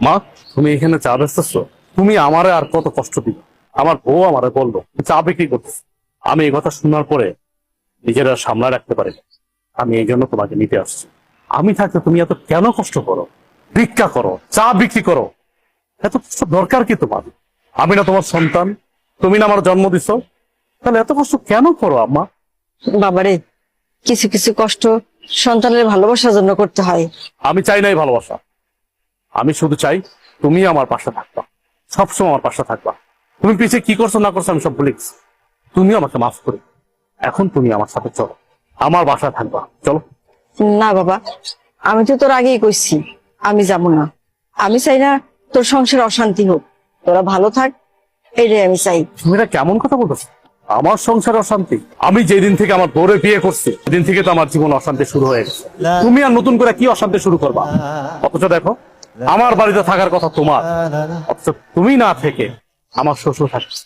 মা, তুমি এখানে চা বেচতেছো? তুমি আমারে আর কত কষ্ট দিবে? আমার বউ আমারে বললো চা বিক্রি করতেছে। আমি এই কথা শোনার পরে নিজেরা সামলা রাখতে পারি না। আমি এই জন্য তোমাকে নিতে আসছি। আমি থাকতে তুমি এত কেন কষ্ট করো? ভিক্ষা করো, চা বিক্রি করো, এত কষ্ট দরকার কি তোমার? আমি না তোমার সন্তান? তুমি না আমার জন্ম দিছো? তাহলে এত কষ্ট কেন করো আম্মা? বাবারে, কিছু কিছু কষ্ট সন্তানের ভালোবাসার জন্য করতে হয়। আমি চাই নাই ভালোবাসা, আমি শুধু চাই তুমি আমার পাশে থাকবা, সবসময় আমার পাশে থাকবা। তুমি পিছিয়ে কি করছো না করছো আমি সব ভুলে গেছি। তুমি আমাকে মাফ করে এখন তুমি আমার সাথে চলো, আমার বাসায় থাকবা, চলো। না বাবা, আমি তো তোর আগেই কইছি আমি যাব না। আমি চাই না তোর সংসার অশান্তি হোক, তোরা ভালো থাক, এটাই আমি চাই। তুমি এটা কেমন কথা বলতেছো? আমার সংসার অশান্তি? আমি যেদিন থেকে আমার বউরে বিয়ে করছি সেদিন থেকে তো আমার জীবন অশান্তি শুরু হয়ে গেছে। তুমি আর নতুন করে কি অশান্তি শুরু করবা? অথচ দেখো, আমার বাড়িতে থাকার কথা তোমার, অথচ তুমি না থেকে আমার শ্বশুর থাকছে।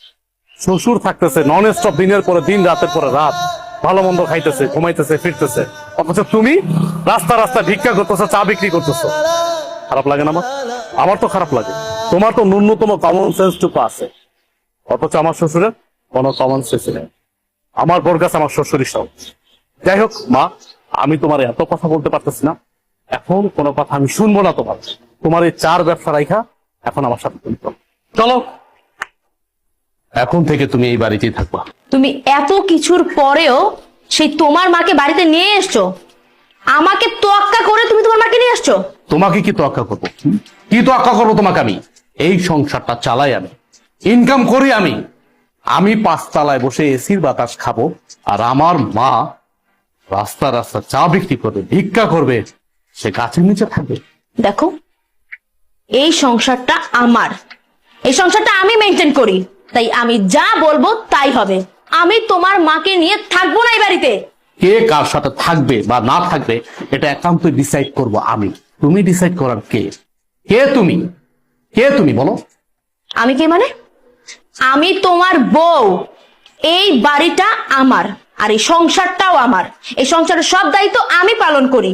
শ্বশুর থাকতেছে নন স্টপ, দিনের পরে দিন, রাতের পরে রাত, ভালো মন্দ খাইতেছে, ঘুমাইতেছে, ফিরতেছে। অথচ তুমি রাস্তা রাস্তা ভিক্ষা করতেছো, চা বিক্রি করতেছো। খারাপ লাগে না আমার? আমার তো খারাপ লাগে। তোমার তো ন্যূনতম কমন সেন্সটুকু আছে, অথচ আমার শ্বশুরের কোনো কমন সেন্স নেই। আমার বোর কাছে আমার শ্বশুরই সব। যাই হোক মা, আমি তোমার এত কথা বলতে পারতেছি না, এখন কোনো কথা আমি শুনবো না তোমার। তোমার এই চার ব্যবসা রাইখা এখন আমার সাথে তুমি চলো। এখন থেকে তুমি এই বাড়িতেই থাকবা। তুমি এত কিছুর পরেও সেই তোমার মাকে বাড়িতে নিয়ে এসছো, আমাকে তোয়াক্কা করে তুমি তোমার মাকে নিয়ে আসছো। তোমাকে কি তোয়াক্কা করবো? কি তোয়াক্কা করবো তোমাকে? আমি এই সংসারটা চালাই, আমি ইনকাম করি, আমি পাঁচতলায় বসে এসির বাতাস খাবো, আর আমার মা রাস্তা রাস্তা চা বিক্রি করবে, ভিক্ষা করবে, সে গাছের নিচে থাকবে। দেখো, এই সংসারটা আমার, এই সংসারটা আমি মেনটেন করি, তাই আমি যা বলবো তাই হবে। আমি তোমার মাকে নিয়ে থাকবো না এই বাড়িতে। কে কার সাথে থাকবে বা না থাকবে এটা একান্ত ডিসাইড করব আমি। তুমি ডিসাইড করার কে? কে তুমি? কে তুমি বলো? আমি কে মানে? আমি তোমার বউ। এই বাড়িটা আমার, আর এই সংসারটাও আমার। এই সংসারের সব দায়িত্ব আমি পালন করি,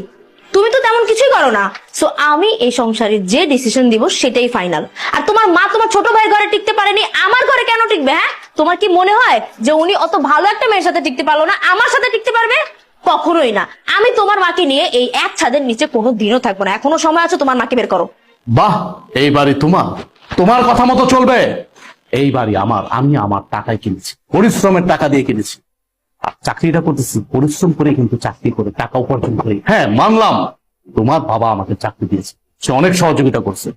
তুমি তো তেমন কিছুই করো না। সো আমি এই সংসারে যে ডিসিশন দিব সেটাই ফাইনাল। আর তোমার মা তোমার ছোট ভাই ঘরে টিকতে পারেনি, আমার ঘরে কেন টিকবে? হ্যাঁ, তোমার কি মনে হয় যে উনি অত ভালো একটা মেয়ের সাথে টিকতে পারলো না, আমার সাথে টিকতে পারবে? কখনোই না। আমি তোমার মাকে নিয়ে এই এক ছাদের নিচে কোনো দিনও থাকবো না। এখনো সময় আছে, তোমার মাকে বের করো। বাহ, এই বাড়ি তোমার, তোমার কথা মতো চলবে। এই বাড়ি আমার, আমি আমার টাকায় কিনেছি, পরিশ্রমের টাকা দিয়ে কিনেছি। আর চাকরিটা করতেছি পরিশ্রম করে, কিন্তু চাকরি করে টাকা উপার্জন করি। হ্যাঁ মানলাম, তোমার বাবা আমাকে চাকরি দিয়েছে, সে অনেক সহযোগিতা করছে,